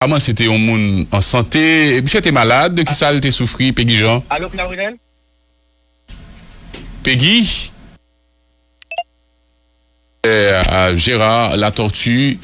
Comment c'était un monde en santé? Monsieur était malade, de qui ça était souffri, Peggy Jean? Allô, Claudel? Peggy? Gérard La Tortue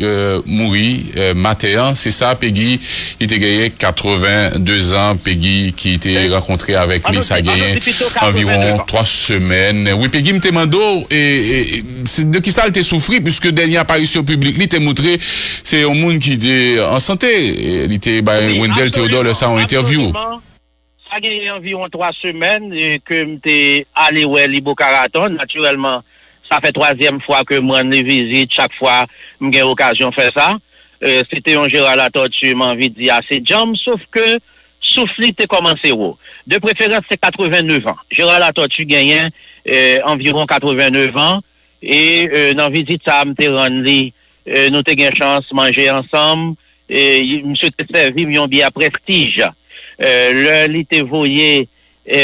mourit matin, c'est ça. Peggy il était gagné 82 ans. Peggy qui était rencontré avec lui, ça a gagné environ 3 semaines. Oui, Peggy me demande et de qui ça elle était souffri puisque dernière apparition publique il était montré c'est un monde qui était en santé. Il était Wendell Theodore ça en interview. Ça a gagné environ 3 semaines que j'étais allé ouais Libocaraton naturellement. Ça fait 3e fois que moi les visite, chaque fois j'ai l'occasion de faire ça. C'était un Gérard La Tortue, m'a envie de dire assez jam, sauf que souffle était commencé haut. De préférence c'est 89 ans. Gérard La Tortue gagnait environ 89 ans et dans visite ça m'était rendu nous t'ai gain chance manger ensemble et monsieur t'ai servi un bien prestige. Le lit était voyé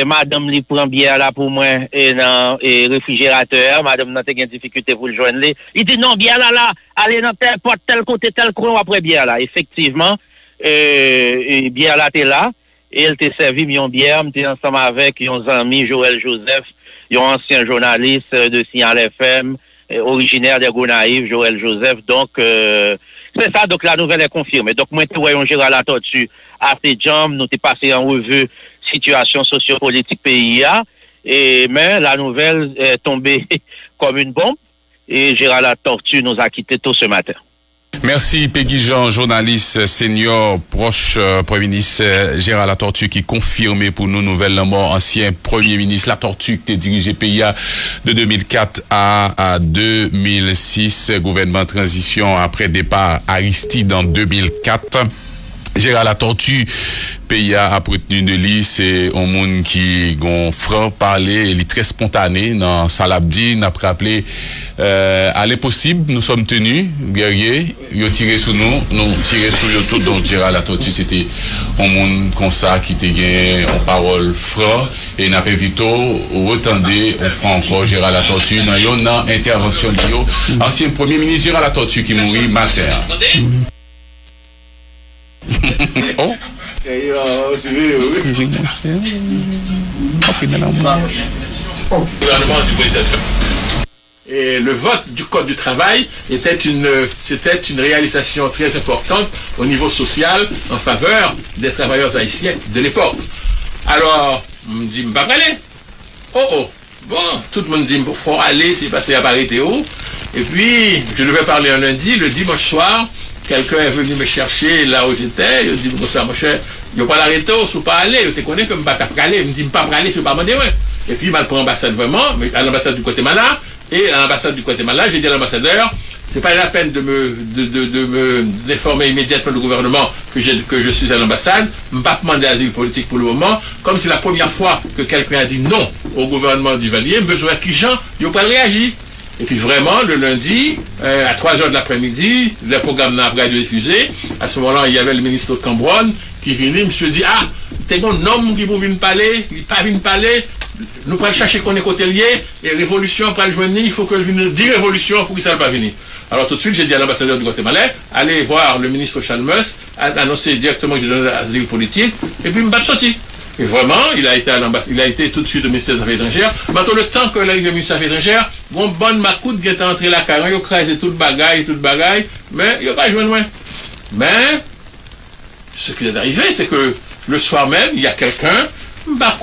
madame li prend bien là pour moi et dans réfrigérateur madame n'a pas de difficulté pour le joindre il dit non bien là allez dans tel porte tel côté tel coin après bien là effectivement bien là t'es là et elle t'a servi une bière m'était ensemble avec un ami Joël Joseph un ancien journaliste de Signal FM originaire de Gonaïve Joël Joseph donc c'est ça donc la nouvelle est confirmée donc moi tu vois un Gérard La Tortue assez jam nous t'es passé en revue situation sociopolitique pays mais la nouvelle est tombée comme une bombe et Gérard La Tortue nous a quitté tôt ce matin. Merci Peggy Jean, journaliste senior proche Premier ministre Gérard La Tortue qui confirmé pour nous nouvelle mort ancien Premier ministre La Tortue qui a dirigé pays de 2004 à 2006 gouvernement transition après départ Aristide en 2004. Gérard La Tortue, pays a retenu de lui, c'est un monde qui gon franc parler, il est très spontané dans Salabdi, n'a pas rappelé à l'impossible, nous sommes tenus, guerriers, ils ont tiré sur nous tiré sur eux tout, donc Gérard La Tortue c'était un monde comme ça qui te gagne en parole franc et n'a pas vite retendez on franc encore Gérard La Tortue dans une intervention de ancien premier ministre Gérard La Tortue qui mourit matin. Oh. Et le vote du Code du travail c'était une réalisation très importante au niveau social en faveur des travailleurs haïtiens de l'époque. Alors, on me dit, pas aller. Bon, tout le monde dit, il faut aller, c'est passé à Paris Théo. Et puis, je devais parler un lundi, le dimanche soir, quelqu'un est venu me chercher là où j'étais, il dit, bon, ça, mon cher, il n'y a pas l'arrêter, il ne faut pas aller, je te connais que je ne vais pas aller, il me dit, je ne vais pas aller, je ne vais pas demander, ouais. Et puis, il m'a pris l'ambassade vraiment, mais à l'ambassade du Guatemala, et à l'ambassade du Guatemala, j'ai dit à l'ambassadeur, c'est pas la peine de me déformer immédiatement le gouvernement que je suis à l'ambassade, je ne vais pas demander asile politique pour le moment, comme c'est la première fois que quelqu'un a dit non au gouvernement Duvalier, besoin qu'ils gens, ils n'ont pas réagi. Et puis vraiment, le lundi, à 3h de l'après-midi, le programme n'a pas été diffusé. À ce moment-là, il y avait le ministre Cambronne qui venait, monsieur dit, t'es un homme qui peut venir parler, il n'est pas venu parler, nous allons chercher qu'on est côté lié, et révolution pour le joindre, il faut que je vienne dire révolution pour qu'il ne soit pas venir. Alors tout de suite, j'ai dit à l'ambassadeur du Guatemala, allez voir le ministre Chalmers, annoncer directement que je donne l'asile politique, et puis il m'a sorti. Et vraiment, il a été tout de suite au ministère des Affaires étrangères. Maintenant, le temps que l'arrivée du ministère des Affaires étrangères, bon bonne macoute qui est entré la carrière, il a crasé toute bagaille, mais il n'a pas joué loin. Mais, ce qui est arrivé, c'est que le soir même, il y a quelqu'un,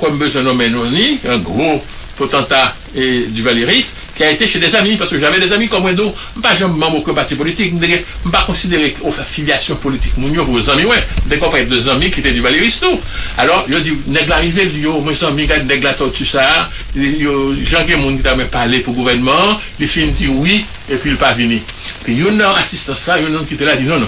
comme besoin de nommer Noni, un gros potentat et du Valéris, qui a été chez des amis, parce que j'avais des amis comme Wendo, pas jamais membre aucun parti politique, je ne pas considérer affiliation politique, pour vos amis, ouais, des compagnons de amis qui étaient du Valéris, tout. Alors, je dis, nègre arrivé, il dit, mes amis, nègre la tortue ça, Jean-Guy Moun qui t'a même parlé pour le gouvernement, il finit dit oui, et puis il n'est pas venu. Puis, il y a une assistance là, il y a un qui était là, dit non.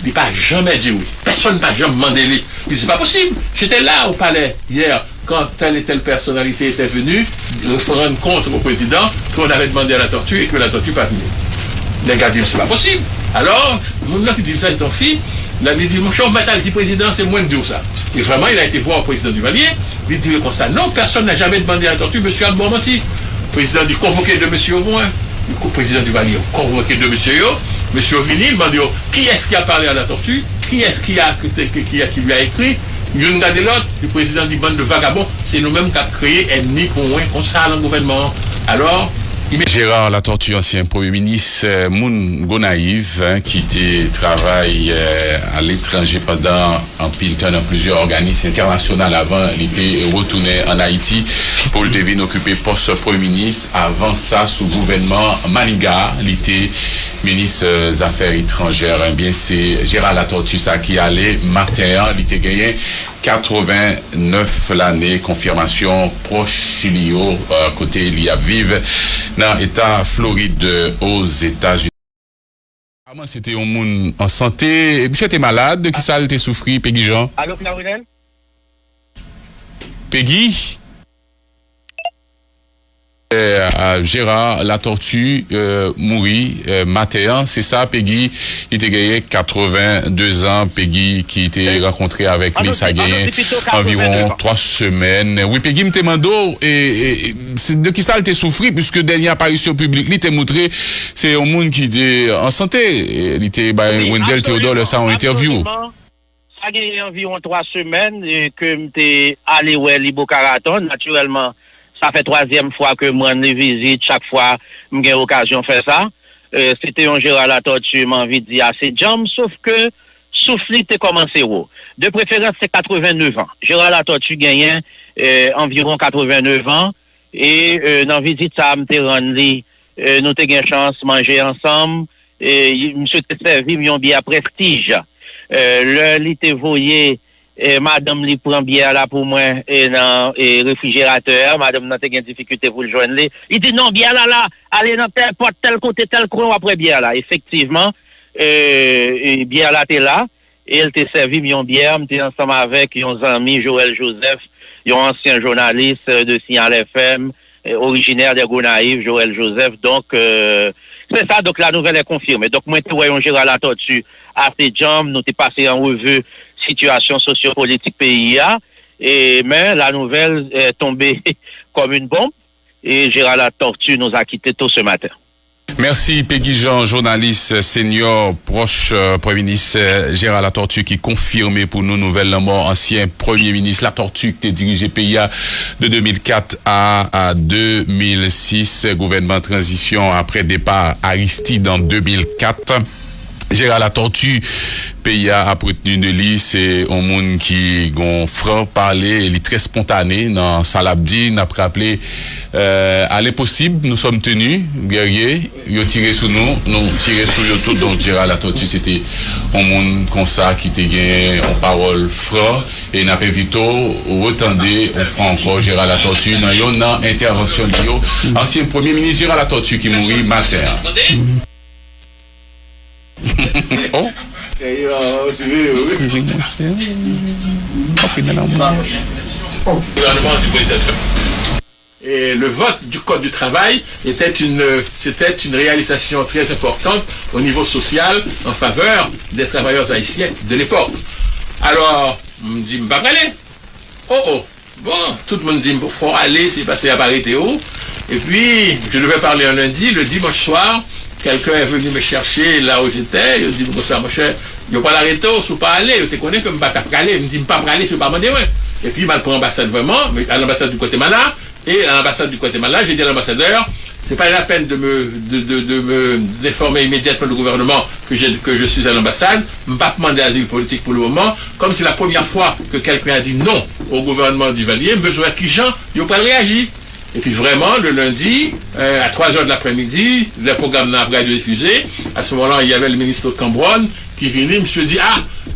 Il n'a pas jamais dit oui. Personne n'a jamais demandé lui. Il dit, c'est pas possible. J'étais là au palais hier, quand telle et telle personnalité était venue rendre compte au président qu'on avait demandé à la tortue et que la tortue n'est pas venue. Les gars disent, c'est pas possible. Alors, mon qui dit ça, c'est ton fils. Il a dit, mon cher, il dit, président, c'est moins de dire ça. Et vraiment, il a été voir au président Duvalier. Il dit comme ça, non, personne n'a jamais demandé à la tortue, monsieur Albon menti. Le président dit, convoqué de monsieur au moins. Le président Duvalier, convoqué de monsieur Yo. Monsieur Ovini, il m'a dit, qui est-ce qui a parlé à la tortue? qui lui a écrit? Une gars de l'autre, le président dit bande de vagabonds, c'est nous-mêmes qui avons créé ennemi pour moi, on sait le gouvernement. Alors, Gérard Latortue, ancien Premier ministre, Moun Gonaïve, qui travaille à l'étranger pendant un pile temps dans plusieurs organismes internationaux avant, il était retourné en Haïti pour le deviner occuper poste Premier ministre. Avant ça, sous gouvernement Maniga, il était ministre des Affaires étrangères. Eh bien, c'est Gérard Latortue ça qui allait matin, il était gagné 89 l'année, confirmation proche Chilio, côté il y a vive dans l'État Floride aux États-Unis. C'était un monde en santé. Monsieur était malade, qui ça était souffri, Peggy Jean? Allô, Claudel? Peggy? Gérard Latortue mourit matin, c'est ça, Peggy. Il était gagné 82 ans, Peggy qui était rencontré avec lui, ça a gagné environ 3 semaines. Oui, Peggy me demande et c'est de qui ça il était souffri puisque dernière apparition publique, il était montré c'est un monde qui était en santé. Il était Wendell Théodore le ça en interview. Ça a gagné environ 3 semaines que j'étais allé où Libo Caraton, naturellement. Ça fait 3e fois que moi les visite, chaque fois j'ai l'occasion de faire ça. C'était un Gérard Latortue, m'a envie de dire assez jam, sauf que souffle était commencé haut. De préférence c'est 89 ans. Gérard Latortue gagne environ 89 ans et dans visite ça me rendu nous t'ai gain chance manger ensemble et monsieur te servi un bien prestige. Le li te voyé madame li prend bière là pour moi et dans réfrigérateur, madame n'a pas de difficulté pour le joindre. Il dit non bière là allez dans tel porte tel côté tel coin après bière là. Effectivement bière là t'es là et elle t'a servi une bière, m'était ensemble avec un ami Joël Joseph, un ancien journaliste de Signal FM, originaire de Gonaïve, Joël Joseph. Donc c'est ça, donc la nouvelle est confirmée. Donc moi tu voyons Gérard Latortue assez jambes, nous t'es passé en revue situation sociopolitique pays et mais la nouvelle est tombée comme une bombe et Gérard Latortue nous a quitté tôt ce matin. Merci Peggy Jean, journaliste senior proche Premier ministre Gérard Latortue qui confirmé pour nous nouvellement ancien Premier ministre Latortue qui a dirigé pays de 2004 à 2006, gouvernement transition après départ Aristide en 2004. Gérard Latortue, pays a retenu de lui, c'est un monde qui gon franc parler, il est très spontané dans Salabdi, n'a pas rappelé allez possible, nous sommes tenus, guerriers, ils ont tiré sur nous tiré sur eux tout, donc Gérard Latortue c'était un monde comme ça qui te gagne en parole franc et n'a pas vite retendez on fera encore Gérard Latortue dans une intervention de ancien Premier ministre Gérard Latortue qui mourit matin. Oh. Et le vote du Code du travail c'était une réalisation très importante au niveau social en faveur des travailleurs haïtiens de l'époque. Alors, on me dit, pas aller. Bon, tout le monde dit, il faut aller, c'est passé à Paris-Théo. Et puis, je devais parler un lundi, le dimanche soir, quelqu'un est venu me chercher là où j'étais, il dit, comme ça, mon cher, il n'y a pas l'arrêter, ou pas aller, je te connais comme pas aller, il me dit, pas aller, je ne vais pas demander, ouais. Et puis, il m'a pris l'ambassade vraiment, à l'ambassade du Guatemala, et à l'ambassade du Guatemala, j'ai dit à l'ambassadeur, c'est pas la peine de me déformer immédiatement le gouvernement que je suis à l'ambassade, je ne vais pas demander asile politique pour le moment, comme c'est la première fois que quelqu'un a dit non au gouvernement du Valier, besoin qui gens, ils n'ont pas réagi. Et puis vraiment, le lundi, à 3h de l'après-midi, le programme n'a pas été diffusé. À ce moment-là, il y avait le ministre Cambronne qui venait, monsieur dit,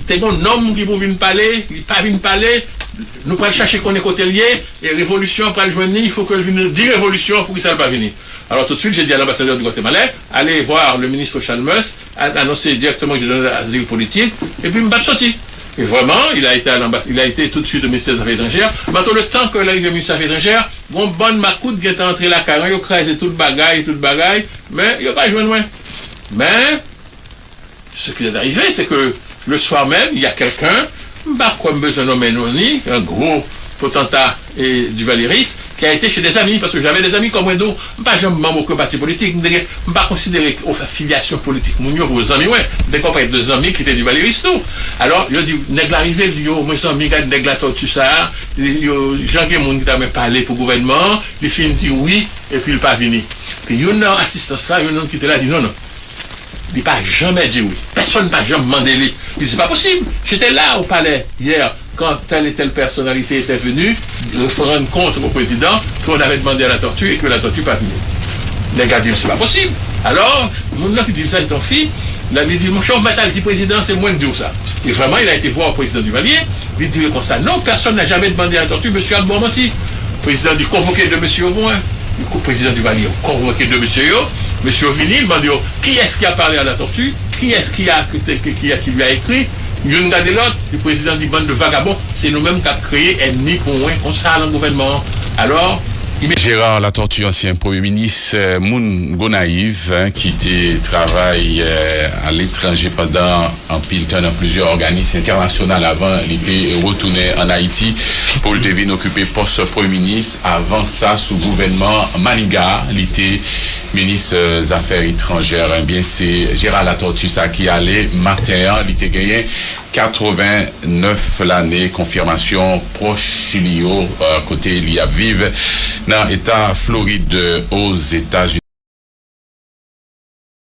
t'es bon homme qui vous venir parler, il pas venir parler, nous pourrons chercher qu'on est côté lié, et révolution pour le joindre, il faut que vienne dire révolution pour que ça ne pas venir. Alors tout de suite, j'ai dit à l'ambassadeur du Guatemala, allez voir le ministre Chalmers, annoncer directement que je donne l'asile politique, et puis il m'a sorti. Et vraiment, il a été tout de suite au ministère des Affaires étrangères. Maintenant, le temps que l'arrivée au ministère des Affaires étrangères, mon bonne macoute qui est entré la carrière, il a crasé tout le bagaille, mais il n'a pas joué loin. Mais, ce qui est arrivé, c'est que le soir même, il y a quelqu'un, comme besoin de nommer un gros potentat du Valéris, qui qui a été chez des amis, parce que j'avais des amis comme moi, donc, pas jamais membre aucun parti politique, je ne pas considérer affiliation politique, aux amis, ouais, des compagnies de amis qui étaient du Valéristo. Alors, je dis, nèg l'arrivée, il dit, oh, moi, amis, nèg la tortue ça, Jean-Guy qui t'a même parlé pour le gouvernement, il finit dit oui, et puis il pas venu. Puis, il y a une assistance là, il y a une qui était là, dit non, non. Il n'a pas jamais dit oui. Personne n'a jamais demandé lui. Il dit, c'est pas possible. J'étais là au palais hier, quand telle et telle personnalité était venue, rendre compte au président qu'on avait demandé à la tortue et que la tortue pas venue. Les gars disent, c'est pas possible. Alors, mon nom qui dit ça, c'est ton fils. Il dit, mon cher Matal, dit président, c'est moins de dire ça. Et vraiment, il a été voir le président Duvalier. Il dit comme ça, non, personne n'a jamais demandé à la tortue, monsieur Albon menti. Le président dit, convoqué de monsieur au moins. Le président Duvalier, convoqué de monsieur Yo. Monsieur Vini, il m'a dit, qui est-ce qui a parlé à la tortue? Qui est-ce qui lui a écrit? Il y a l'autre, le président dit, bande de vagabonds, c'est nous-mêmes qui avons créé ennemi pour un, on sale le gouvernement. Alors, Gérard Latortue, ancien Premier ministre, Moun Gonaïve, qui travaille à l'étranger pendant un pile temps dans plusieurs organismes internationaux avant, il était retourné en Haïti pour le venir occuper poste Premier ministre. Avant ça, sous gouvernement Maniga, il était ministre des Affaires étrangères. Eh bien, c'est Gérard Latortue ça qui allait matin, il était gagné 89 l'année, confirmation proche Chilio, côté il y a vive dans l'État Floride aux États-Unis.